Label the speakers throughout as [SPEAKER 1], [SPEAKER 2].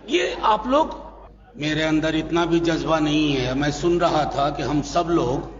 [SPEAKER 1] ये आप लोग, मेरे अंदर इतना भी जज्बा नहीं है। मैं सुन रहा था कि हम सब लोग,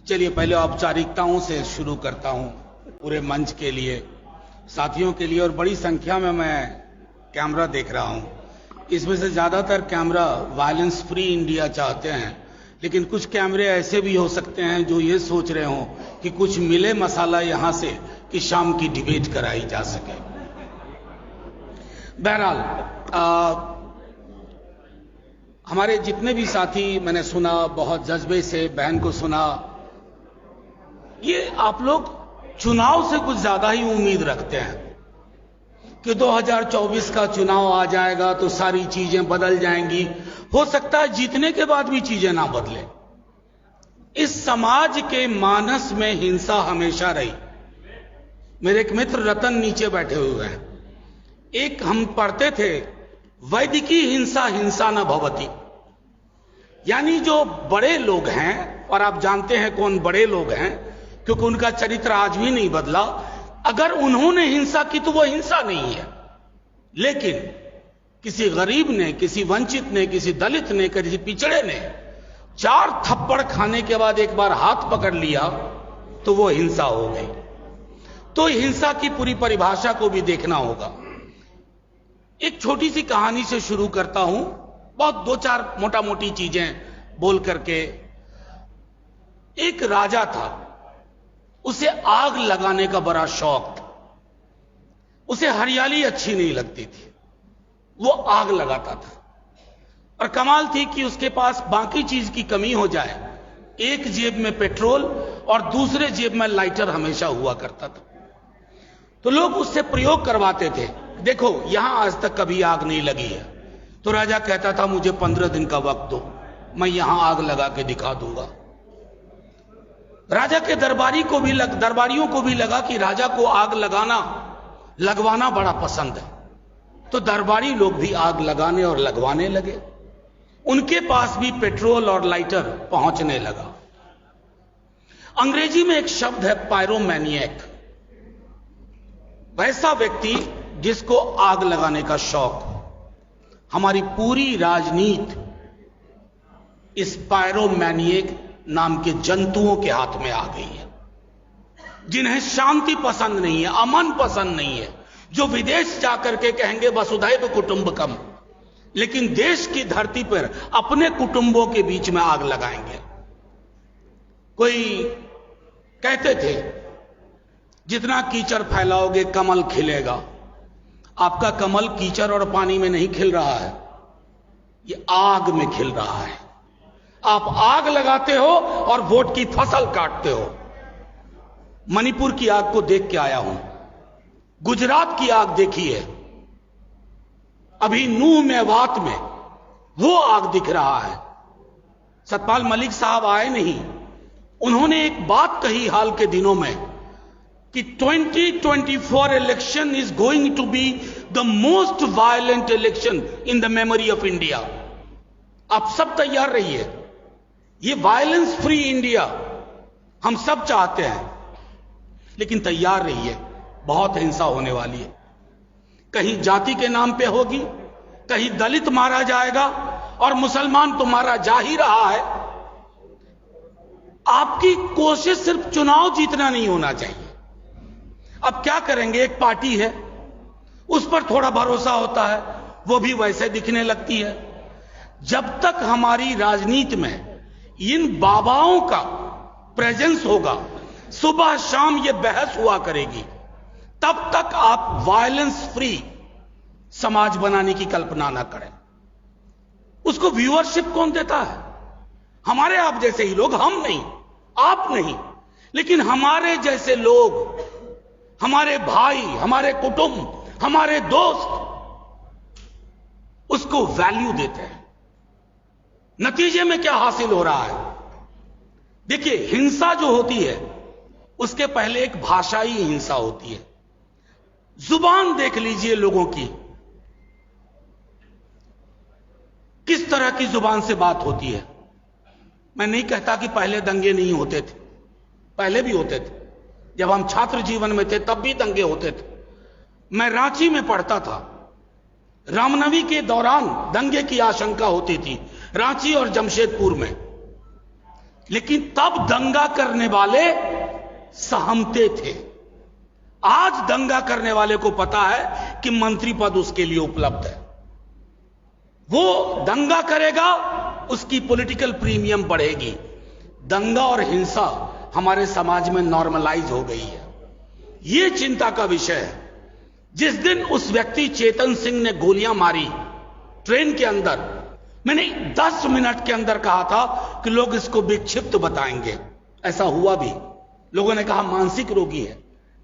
[SPEAKER 1] चलिए पहले औपचारिकताओं से शुरू करता हूं पूरे मंच के लिए, साथियों के लिए, और बड़ी संख्या में मैं कैमरा देख रहा हूं। इसमें से ज्यादातर कैमरा वायलेंस फ्री इंडिया चाहते हैं, लेकिन कुछ कैमरे ऐसे भी हो सकते हैं जो ये सोच रहे हों कि कुछ मिले मसाला यहां से कि शाम की डिबेट कराई जा सके। बहरहाल हमारे जितने भी साथी, मैंने सुना बहुत जज्बे से, बहन को सुना, ये आप लोग चुनाव से कुछ ज्यादा ही उम्मीद रखते हैं कि 2024 का चुनाव आ जाएगा तो सारी चीजें बदल जाएंगी। हो सकता है जीतने के बाद भी चीजें ना बदले। इस समाज के मानस में हिंसा हमेशा रही। मेरे एक मित्र रतन नीचे बैठे हुए हैं, एक हम पढ़ते थे, वैदिकी हिंसा हिंसा न भवति, यानी जो बड़े लोग हैं, और आप जानते हैं कौन बड़े लोग हैं क्योंकि उनका चरित्र आज भी नहीं बदला, अगर उन्होंने हिंसा की तो वो हिंसा नहीं है। लेकिन किसी गरीब ने, किसी वंचित ने, किसी दलित ने, किसी पिछड़े ने 4 थप्पड़ खाने के बाद एक बार हाथ पकड़ लिया तो वो हिंसा हो गई। तो हिंसा की पूरी परिभाषा को भी देखना होगा। एक छोटी सी कहानी से शुरू करता हूं, बहुत 2-4 मोटा मोटी चीजें बोल करके। एक राजा था, उसे आग लगाने का बड़ा शौक था। उसे हरियाली अच्छी नहीं लगती थी, वो आग लगाता था। और कमाल थी कि उसके पास बाकी चीज की कमी हो जाए, एक जेब में पेट्रोल और दूसरे जेब में लाइटर हमेशा हुआ करता था। तो लोग उससे प्रयोग करवाते थे, देखो यहां आज तक कभी आग नहीं लगी है। तो राजा कहता था मुझे 15 दिन का वक्त दो, मैं यहां आग लगा के दिखा दूंगा। राजा के दरबारियों को भी लगा कि राजा को आग लगवाना बड़ा पसंद है। तो दरबारी लोग भी आग लगाने और लगवाने लगे। उनके पास भी पेट्रोल और लाइटर पहुंचने लगा। अंग्रेजी में एक शब्द है पायरोमैनिएक, वैसा व्यक्ति जिसको आग लगाने का शौक हो। हमारी पूरी राजनीति इस पायरोमैनिएक नाम के जंतुओं के हाथ में आ गई है, जिन्हें शांति पसंद नहीं है, अमन पसंद नहीं है, जो विदेश जाकर के कहेंगे वसुधैव कुटुंबकम, लेकिन देश की धरती पर अपने कुटुंबों के बीच में आग लगाएंगे। कोई कहते थे जितना कीचड़ फैलाओगे कमल खिलेगा। आपका कमल कीचड़ और पानी में नहीं खिल रहा है, ये आग में खिल रहा है। आप आग लगाते हो और वोट की फसल काटते हो। मणिपुर की आग को देख के आया हूं, गुजरात की आग देखी है, अभी नूह मेवात में वो आग दिख रहा है। सतपाल मलिक साहब आए नहीं, उन्होंने एक बात कही हाल के दिनों में कि 2024 election is going to be the most violent election in the memory of India. आप सब तैयार रहिए, ये वायलेंस फ्री इंडिया हम सब चाहते हैं, लेकिन तैयार रहिए, बहुत हिंसा होने वाली है। कहीं जाति के नाम पे होगी, कहीं दलित मारा जाएगा, और मुसलमान तो मारा जा ही रहा है। आपकी कोशिश सिर्फ चुनाव जीतना नहीं होना चाहिए। अब क्या करेंगे, एक पार्टी है, उस पर थोड़ा भरोसा होता है, वो भी वैसे दिखने लगती है। जब तक हमारी राजनीति में इन बाबाओं का प्रेजेंस होगा, सुबह शाम ये बहस हुआ करेगी, तब तक आप वायलेंस फ्री समाज बनाने की कल्पना ना करें। उसको व्यूअरशिप कौन देता है? हमारे आप जैसे ही लोग, हम नहीं, आप नहीं, लेकिन हमारे जैसे लोग, हमारे भाई, हमारे कुटुंब, हमारे दोस्त उसको वैल्यू देते हैं। नतीजे में क्या हासिल हो रहा है? देखिए, हिंसा जो होती है उसके पहले एक भाषाई हिंसा होती है। जुबान देख लीजिए लोगों की, किस तरह की जुबान से बात होती है। मैं नहीं कहता कि पहले दंगे नहीं होते थे, पहले भी होते थे। जब हम छात्र जीवन में थे तब भी दंगे होते थे। मैं रांची में पढ़ता था, रामनवमी के दौरान दंगे की आशंका होती थी रांची और जमशेदपुर में, लेकिन तब दंगा करने वाले सहमते थे। आज दंगा करने वाले को पता है कि मंत्री पद उसके लिए उपलब्ध है, वो दंगा करेगा, उसकी पॉलिटिकल प्रीमियम बढ़ेगी। दंगा और हिंसा हमारे समाज में नॉर्मलाइज हो गई है, ये चिंता का विषय है। जिस दिन उस व्यक्ति चेतन सिंह ने गोलियां मारी ट्रेन के अंदर, मैंने 10 मिनट के अंदर कहा था कि लोग इसको विक्षिप्त बताएंगे। ऐसा हुआ भी, लोगों ने कहा मानसिक रोगी है,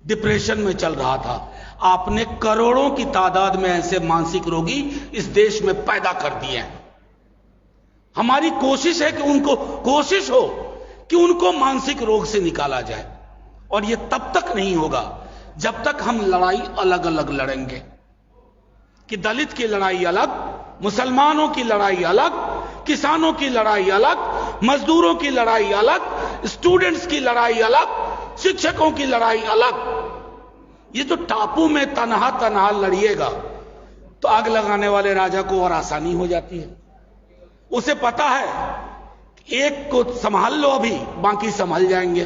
[SPEAKER 1] डिप्रेशन में चल रहा था। आपने करोड़ों की तादाद में ऐसे मानसिक रोगी इस देश में पैदा कर दिए हैं। हमारी कोशिश है कि उनको मानसिक रोग से निकाला जाए, और यह तब तक नहीं होगा जब तक हम लड़ाई अलग अलग लड़ेंगे, कि दलित की लड़ाई अलग, मुसलमानों की लड़ाई अलग, किसानों की लड़ाई अलग, मजदूरों की लड़ाई अलग, स्टूडेंट्स की लड़ाई अलग, शिक्षकों की लड़ाई अलग। ये तो टापू में तनहा तनहा लड़िएगा तो आग लगाने वाले राजा को और आसानी हो जाती है। उसे पता है एक को संभाल लो, अभी बाकी संभल जाएंगे।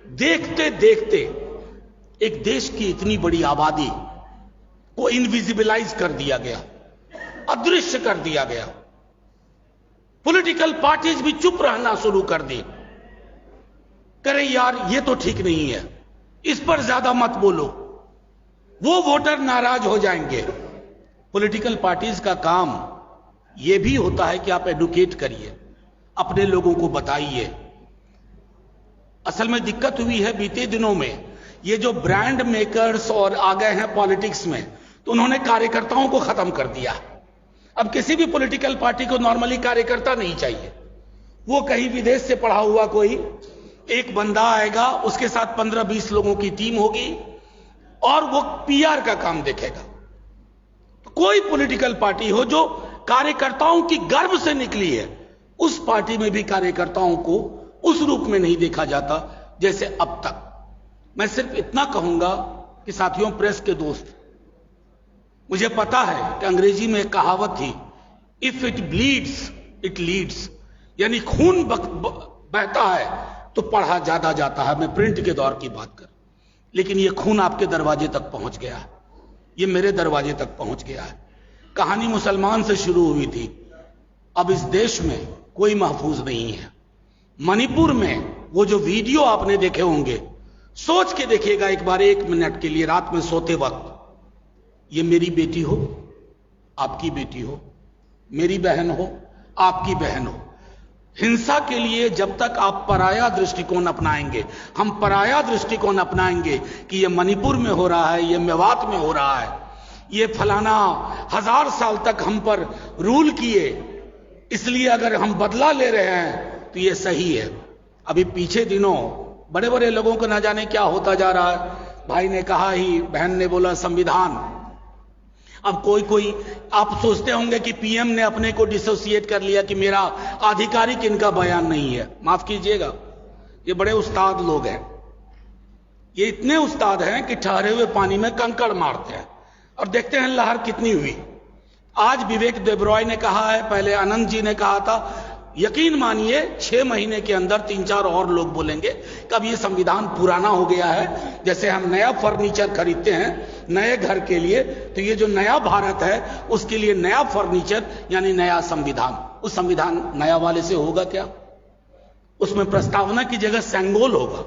[SPEAKER 1] देखते देखते एक देश की इतनी बड़ी आबादी को इनविजिबलाइज कर दिया गया, अदृश्य कर दिया गया। पॉलिटिकल पार्टीज भी चुप रहना शुरू कर दी, करे यार ये तो ठीक नहीं है, इस पर ज्यादा मत बोलो, वो वोटर नाराज हो जाएंगे। पॉलिटिकल पार्टीज का काम यह भी होता है कि आप एडुकेट करिए, अपने लोगों को बताइए। असल में दिक्कत हुई है बीते दिनों में, ये जो ब्रांड मेकर्स और आ गए हैं पॉलिटिक्स में, तो उन्होंने कार्यकर्ताओं को खत्म कर दिया। अब किसी भी पॉलिटिकल पार्टी को नॉर्मली कार्यकर्ता नहीं चाहिए। वो कहीं विदेश से पढ़ा हुआ कोई एक बंदा आएगा, उसके साथ 15-20 लोगों की टीम होगी और वो पीआर का काम देखेगा। तो कोई पॉलिटिकल पार्टी हो जो कार्यकर्ताओं की गर्व से निकली है, उस पार्टी में भी कार्यकर्ताओं को उस रूप में नहीं देखा जाता जैसे अब तक। मैं सिर्फ इतना कहूंगा कि साथियों, प्रेस के दोस्त, मुझे पता है कि अंग्रेजी में एक कहावत थी, if it bleeds it leads, यानी खून बहता है तो पढ़ा ज्यादा जाता है। मैं प्रिंट के दौर की बात कर, लेकिन यह खून आपके दरवाजे तक पहुंच गया है, यह मेरे दरवाजे तक पहुंच गया है। कहानी मुसलमान से शुरू हुई थी, अब इस देश में कोई महफूज नहीं है। मणिपुर में वो जो वीडियो आपने देखे होंगे, सोच के देखिएगा एक बार, 1 मिनट के लिए रात में सोते वक्त, ये मेरी बेटी हो, आपकी बेटी हो, मेरी बहन हो, आपकी बहन हो। हिंसा के लिए जब तक आप पराया दृष्टिकोण अपनाएंगे, हम पराया दृष्टिकोण अपनाएंगे कि ये मणिपुर में हो रहा है, ये मेवात में हो रहा है, ये फलाना 1000 साल तक हम पर रूल किए, इसलिए अगर हम बदला ले रहे हैं तो ये सही है। अभी पीछे दिनों बड़े बड़े लोगों को न जाने क्या होता जा रहा है। भाई ने कहा ही, बहन ने बोला संविधान। अब कोई आप सोचते होंगे कि पीएम ने अपने को डिसोसिएट कर लिया कि मेरा आधिकारिक इनका बयान नहीं है। माफ कीजिएगा, ये बड़े उस्ताद लोग हैं, ये इतने उस्ताद हैं कि ठहरे हुए पानी में कंकड़ मारते हैं और देखते हैं लहर कितनी हुई। आज विवेक देबरॉय ने कहा है, पहले आनंद जी ने कहा था, यकीन मानिए 6 महीने के अंदर 3-4 और लोग बोलेंगे कि अब ये संविधान पुराना हो गया है। जैसे हम नया फर्नीचर खरीदते हैं नए घर के लिए, तो ये जो नया भारत है उसके लिए नया फर्नीचर यानी नया संविधान। उस संविधान नया वाले से होगा क्या? उसमें प्रस्तावना की जगह सेंगोल होगा,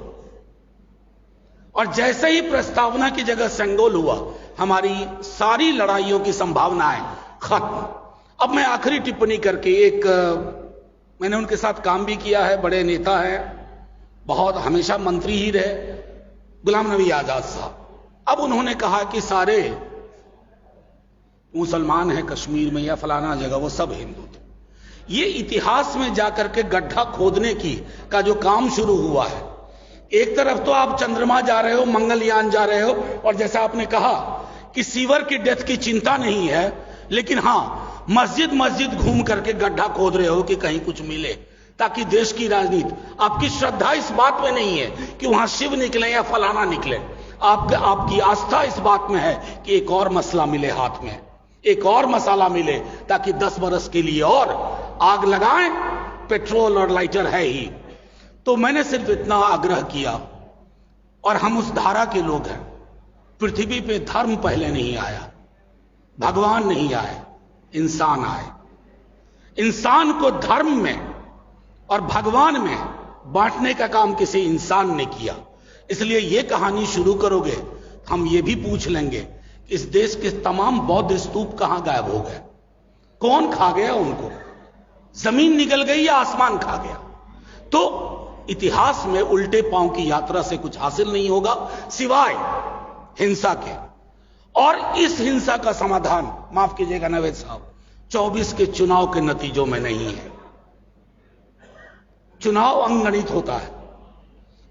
[SPEAKER 1] और जैसे ही प्रस्तावना की जगह सेंगोल हुआ, हमारी सारी लड़ाइयों की संभावनाएं खत्म। अब मैं आखिरी टिप्पणी करके, मैंने उनके साथ काम भी किया है, बड़े नेता हैं, बहुत हमेशा मंत्री ही रहे, गुलाम नबी आजाद साहब। अब उन्होंने कहा कि सारे मुसलमान हैं कश्मीर में या फलाना जगह, वो सब हिंदू थे। ये इतिहास में जाकर के गड्ढा खोदने का जो काम शुरू हुआ है, एक तरफ तो आप चंद्रमा जा रहे हो, मंगलयान जा रहे हो, और जैसा आपने कहा कि सीवर की डेथ की चिंता नहीं है, लेकिन हां मस्जिद घूम करके गड्ढा खोद रहे हो कि कहीं कुछ मिले, ताकि देश की राजनीति, आपकी श्रद्धा इस बात में नहीं है कि वहां शिव निकले या फलाना निकले, आपकी आस्था इस बात में है कि एक और मसला मिले हाथ में। एक और मसाला मिले ताकि 10 बरस के लिए और आग लगाएं। पेट्रोल और लाइटर है ही। तो मैंने सिर्फ इतना आग्रह किया, और हम उस धारा के लोग हैं। पृथ्वी पे धर्म पहले नहीं आया, भगवान नहीं आए, इंसान आए। इंसान को धर्म में और भगवान में बांटने का काम किसी इंसान ने किया। इसलिए यह कहानी शुरू करोगे, हम ये भी पूछ लेंगे कि इस देश के तमाम बौद्ध स्तूप कहां गायब हो गए, कौन खा गया उनको, जमीन निगल गई या आसमान खा गया। तो इतिहास में उल्टे पांव की यात्रा से कुछ हासिल नहीं होगा सिवाय हिंसा के। और इस हिंसा का समाधान, माफ कीजिएगा नवेद साहब, 24 के चुनाव के नतीजों में नहीं है। चुनाव अंगगणित होता है,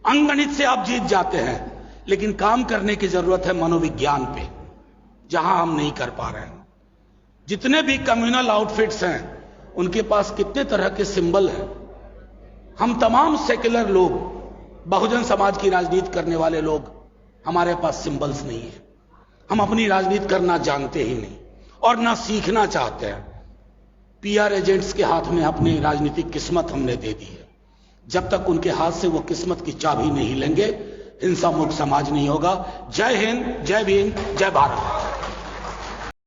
[SPEAKER 1] अंगगणित से आप जीत जाते हैं, लेकिन काम करने की जरूरत है मनोविज्ञान पे, जहां हम नहीं कर पा रहे हैं। जितने भी कम्युनल आउटफिट्स हैं उनके पास कितने तरह के सिंबल हैं। हम तमाम सेक्युलर लोग, बहुजन समाज की राजनीति करने वाले लोग, हमारे पास सिंबल्स नहीं है। हम अपनी राजनीति करना जानते ही नहीं और ना सीखना चाहते हैं। पीआर एजेंट्स के हाथ में अपनी राजनीतिक किस्मत हमने दे दी है। जब तक उनके हाथ से वो किस्मत की चाबी नहीं लेंगे, हिंसा मुक्त समाज नहीं होगा। जय हिंद, जय भीम, जय भारत।